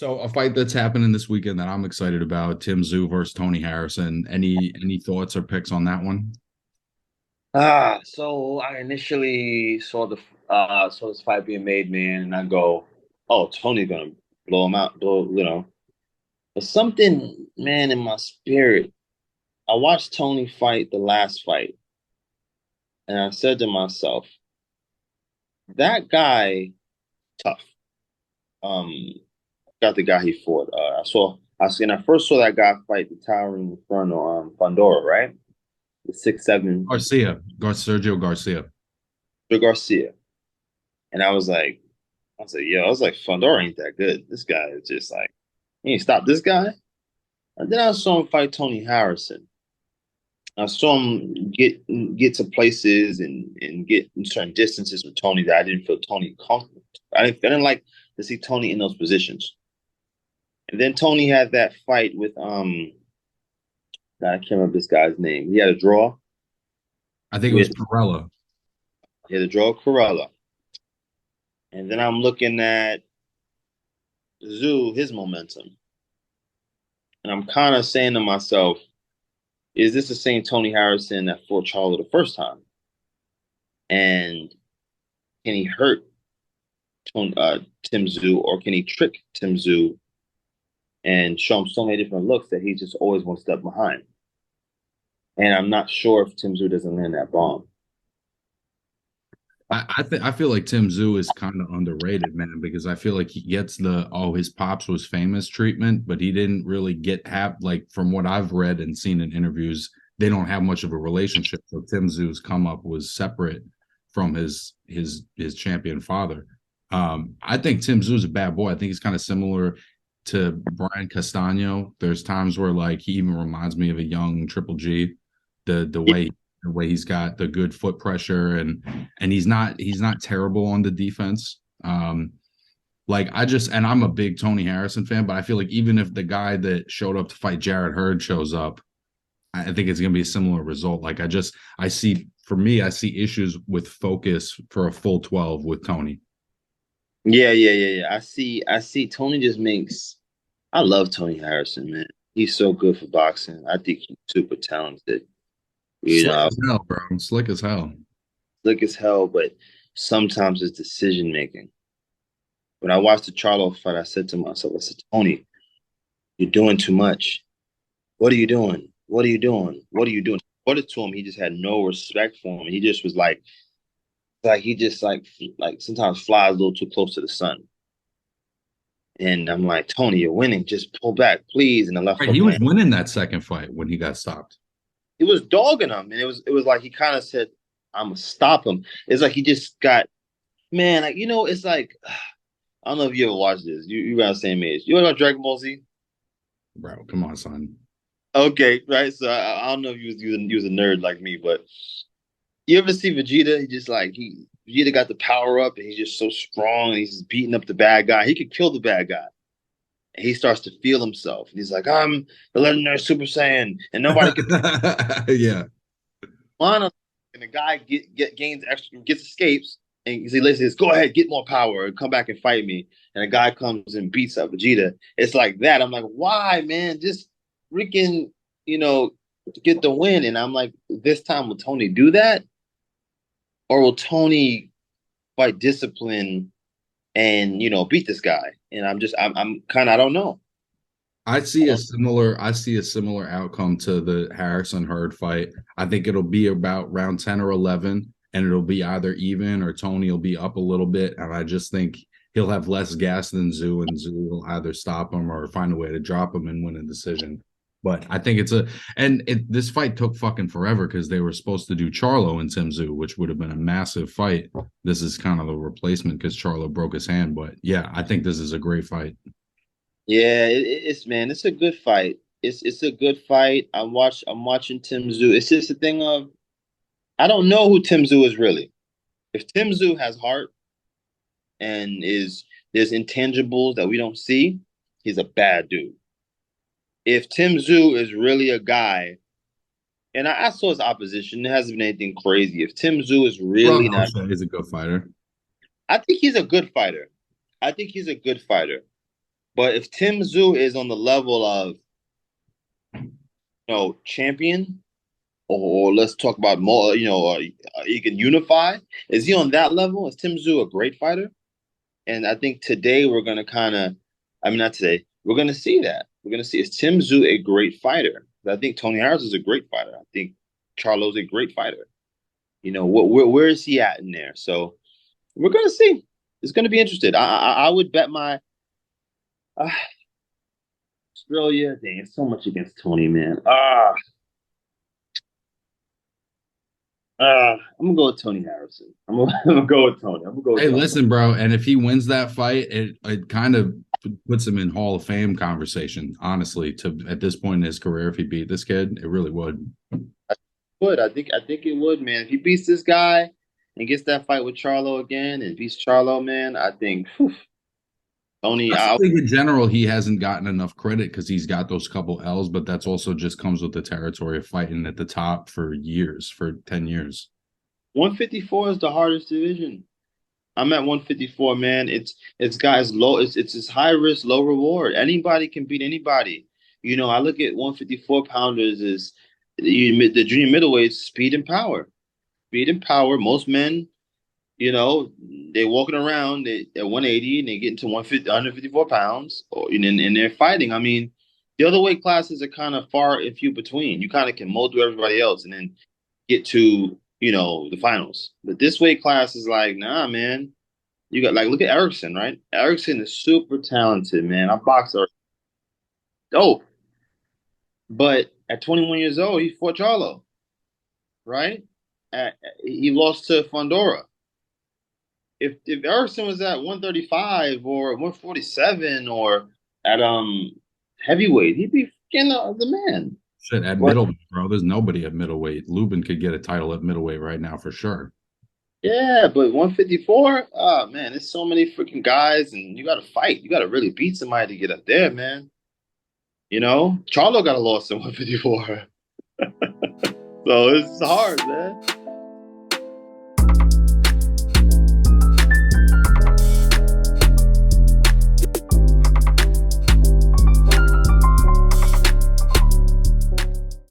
So a fight that's happening this weekend that I'm excited about: Tim Tszyu versus Tony Harrison. Any thoughts or picks on that one? So I initially saw this fight being made, man, and I go, "Oh, Tony's gonna blow him out, blow." But something, man, in my spirit, I watched Tony fight the last fight, and I said to myself, "That guy, tough." Um, got the guy he fought. And I first saw that guy fight the towering Inferno, Fundora, right? The 6'7" Sergio Garcia. Garcia, and I was like, Fundora ain't that good. This guy is just like, he ain't stop this guy. And then I saw him fight Tony Harrison. I saw him get to places and get in certain distances with Tony that I didn't feel Tony comfortable. I didn't like to see Tony in those positions. And then Tony had that fight with I can't remember this guy's name. He had a draw I think it was with Perella. he had a draw with Corella. And then I'm looking at Zoo, his momentum. And I'm kind of saying to myself, is this the same Tony Harrison that fought Charlo the first time? And can he hurt Tim Tszyu, or can he trick Tim Tszyu and show him so many different looks that he's just always one step behind? And I'm not sure if Tim Tszyu doesn't land that bomb. I feel like Tim Tszyu is kind of underrated, man, because I feel like he gets the his pops was famous treatment, but he didn't really have, like, from what I've read and seen in interviews, they don't have much of a relationship. So Tim Tszyu's come up was separate from his champion father. I think Tim Tszyu is a bad boy. I think he's kind of similar to Brian Castano. There's times where, like, he even reminds me of a young Triple G, the way he's got the good foot pressure, and he's not terrible on the defense. Like, and I'm a big Tony Harrison fan, but I feel like even if the guy that showed up to fight Jarrett Hurd shows up, I think it's going to be a similar result. Like, I see, for me, I see issues with focus for a full 12 with Tony. Yeah. I see. Tony just makes. I love Tony Harrison, man. He's so good for boxing. I think he's super talented. You Slick know, as hell, bro. Slick as hell. slick as hell, but sometimes it's decision making. When I watched the Charlo fight, I said to myself, I said, Tony, you're doing too much. What are you doing? What are you doing? What are you doing? Put it to him. He just had no respect for him. He just was like he just like sometimes flies a little too close to the sun. And I'm like, Tony, you're winning. Just pull back, please. And the left Right, hook he was land. winning that second fight when he got stopped. He was dogging him, and it was like he kind of said, "I'm gonna stop him." It's like he just got, man. Like, it's like I don't know if you ever watched this. You around the same age. You know about Dragon Ball Z? Bro, come on, son. Okay, right. So I don't know if you was a nerd like me, but you ever see Vegeta? He just like Vegeta got the power up, and he's just so strong, and he's just beating up the bad guy. He could kill the bad guy, and he starts to feel himself. And he's like, "I'm the legendary Super Saiyan, and nobody can Yeah. Lana." And the guy gains extra, gets escapes, and he says, "Go ahead, get more power, and come back and fight me." And the guy comes and beats up Vegeta. It's like that. I'm like, why, man? Just freaking, you know, get the win. And I'm like, this time will Tony do that, or will Tony fight discipline and beat this guy? And I'm kind of, I don't know. I don't. I see a similar outcome to the Harrison Hurd fight. I think it'll be about round 10 or 11, and it'll be either even or Tony will be up a little bit. And I just think he'll have less gas than Zoo, and Zoo will either stop him or find a way to drop him and win a decision. But I think this fight took fucking forever because they were supposed to do Charlo and Tim Zoo, which would have been a massive fight. This is kind of the replacement because Charlo broke his hand. But yeah, I think this is a great fight. Yeah, it's man, it's a good fight. It's a good fight. I'm watching Tim Tszyu. It's just a thing of I don't know who Tim Tszyu is really. If Tim Tszyu has heart and is there's intangibles that we don't see, he's a bad dude. If Tim Tszyu is really a guy, and I saw his opposition, it hasn't been anything crazy. If Tim Tszyu is Well, really not, he's a good fighter. I think he's a good fighter. I think he's a good fighter. But if Tim Tszyu is on the level of champion, or let's talk about more, he can unify. Is he on that level? Is Tim Tszyu a great fighter? And I think today we're gonna kind of, I mean, not today, we're gonna see that. We're gonna see, is Tim Tszyu a great fighter? I think Tony Harris is a great fighter. I think Charlo's a great fighter. Where is he at in there? So we're gonna see. It's gonna be interesting. I would bet my uh, Australia. Dang, it's so much against Tony, man. I'm gonna go with Tony Harrison. I'm gonna go with Tony. I'm gonna go with Hey, Tony. listen, bro, and if he wins that fight, it kind of puts him in Hall of Fame conversation. Honestly, to at this point in his career, if he beat this kid, it really would. I think it would, man. If he beats this guy and gets that fight with Charlo again and beats Charlo, man, I think Tony. I just think in general he hasn't gotten enough credit because he's got those couple L's, but that's also just comes with the territory of fighting at the top for years, for 10 years. 154 is the hardest division. I'm at 154, man. It's guys low. It's high risk, low reward. Anybody can beat anybody. I look at 154 pounders as the junior middleweight speed and power. Speed and power. Most men, they're walking around at 180 and they get into 150, 154 pounds, and they're fighting. I mean, the other weight classes are kind of far and few between. You kind of can mold through everybody else and then get to the finals. But this weight class is like, nah, man. You got, like, look at Erickson, right? Erickson is super talented, man. I boxed her. Oh, but at 21 years old, he fought Charlo, right? He lost to Fondora. If Erickson was at 135 or 147 or at heavyweight, he'd be the man. Shit, at But middleweight, bro, there's nobody at middleweight. Lubin could get a title at middleweight right now for sure. yeah, but 154, oh man, there's so many freaking guys, and you got to fight. You got to really beat somebody to get up there, man. Charlo got a loss at 154, so it's hard, man.